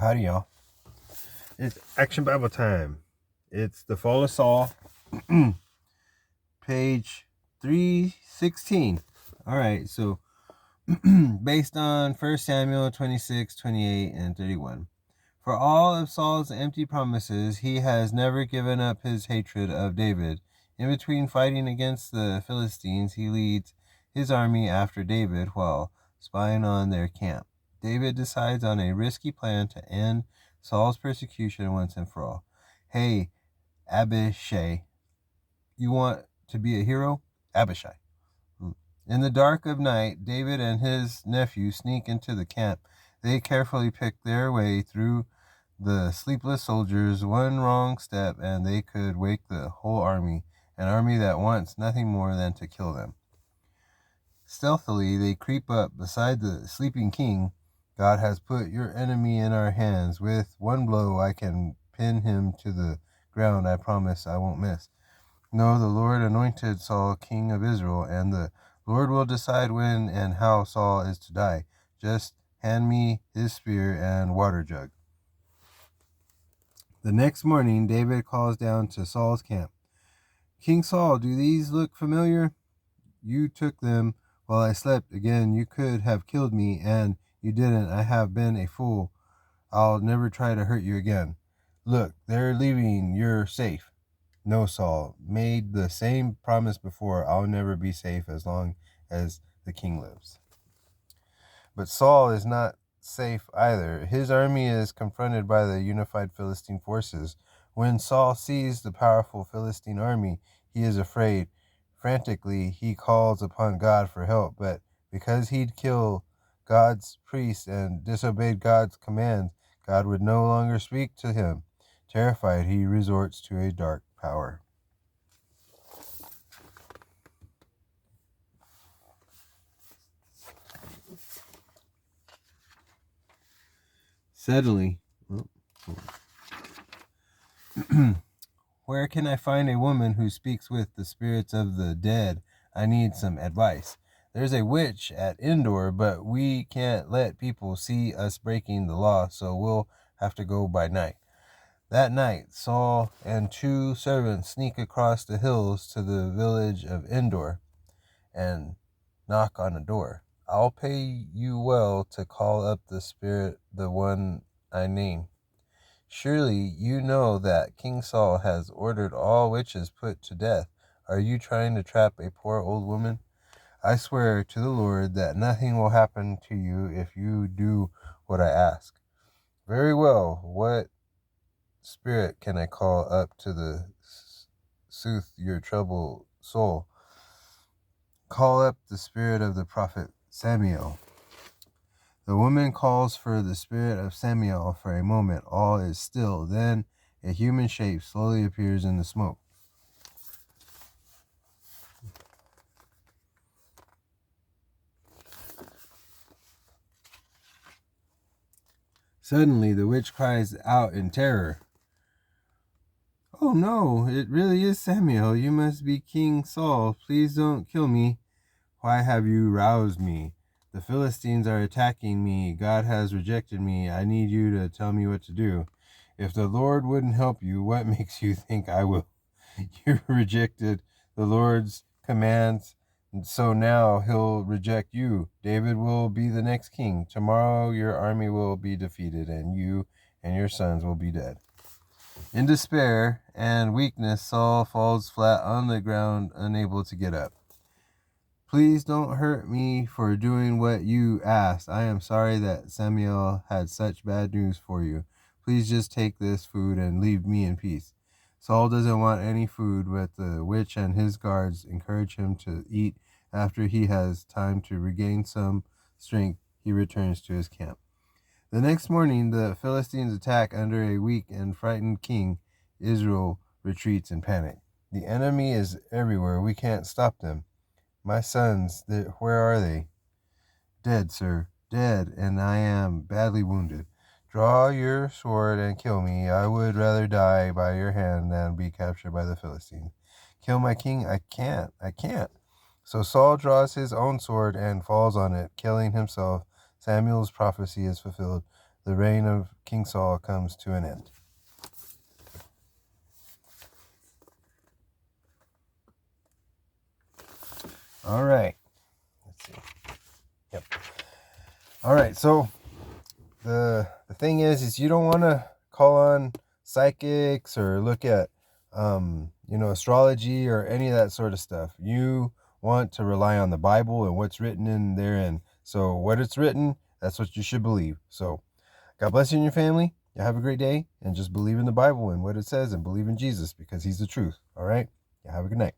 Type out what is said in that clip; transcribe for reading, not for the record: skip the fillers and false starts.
Howdy, y'all. It's Action Bible time. It's the Fall of Saul, page 316. All right, so based on 1 Samuel 26, 28, and 31. For all of Saul's empty promises, he has never given up his hatred of David. In between fighting against the Philistines, he leads his army after David while spying on their camp. David decides on a risky plan to end Saul's persecution once and for all. Hey, Abishai, you want to be a hero? Abishai. In the dark of night, David and his nephew sneak into the camp. They carefully pick their way through the sleepless soldiers. One wrong step and they could wake the whole army, an army that wants nothing more than to kill them. Stealthily, they creep up beside the sleeping king. God has put your enemy in our hands. With one blow, I can pin him to the ground. I promise I won't miss. No, the Lord anointed Saul king of Israel, and the Lord will decide when and how Saul is to die. Just hand me his spear and water jug. The next morning, David calls down to Saul's camp. King Saul, do these look familiar? You took them while I slept. Again, you could have killed me, and you didn't. I have been a fool. I'll never try to hurt you again. Look, they're leaving. You're safe. No, Saul made the same promise before. I'll never be safe as long as the king lives. But Saul is not safe either. His army is confronted by the unified Philistine forces. When Saul sees the powerful Philistine army, he is afraid. Frantically, he calls upon God for help, but because he'd killed God's priests and disobeyed God's commands, God would no longer speak to him. Terrified, he resorts to a dark power. Suddenly, where can I find a woman who speaks with the spirits of the dead? I need some advice. There's a witch at Endor, but we can't let people see us breaking the law, so we'll have to go by night. That night, Saul and 2 servants sneak across the hills to the village of Endor and knock on a door. I'll pay you well to call up the spirit, the one I name. Surely you know that King Saul has ordered all witches put to death. Are you trying to trap a poor old woman? I swear to the Lord that nothing will happen to you if you do what I ask. Very well. What spirit can I call up to soothe your troubled soul? Call up the spirit of the prophet Samuel. The woman calls for the spirit of Samuel. For a moment, all is still. Then a human shape slowly appears in the smoke. Suddenly, the witch cries out in terror. Oh no, it really is Samuel. You must be King Saul. Please don't kill me. Why have you roused me? The Philistines are attacking me. God has rejected me. I need you to tell me what to do. If the Lord wouldn't help you, what makes you think I will? You rejected the Lord's commands, so now he'll reject you. David will be the next king. Tomorrow your army will be defeated, and you and your sons will be dead. In despair and weakness, Saul falls flat on the ground, unable to get up. Please don't hurt me for doing what you asked. I am sorry that Samuel had such bad news for you. Please just take this food and leave me in peace. Saul doesn't want any food, but the witch and his guards encourage him to eat. After he has time to regain some strength, he returns to his camp. The next morning, the Philistines attack under a weak and frightened king. Israel retreats in panic. The enemy is everywhere. We can't stop them. My sons, where are they? Dead, sir, dead, and I am badly wounded. Draw your sword and kill me. I would rather die by your hand than be captured by the Philistines. Kill my king? I can't. So Saul draws his own sword and falls on it, killing himself. Samuel's prophecy is fulfilled. the reign of King Saul comes to an end. All right. Let's see. Yep. All right. So the thing is you don't want to call on psychics or look at astrology or any of that sort of stuff. You want to rely on the Bible and what's written in therein. So what it's written, that's what you should believe. So God bless you and your family. You have a great day, and just believe in the Bible and what it says, and believe in Jesus because he's the truth. All right. You have a good night.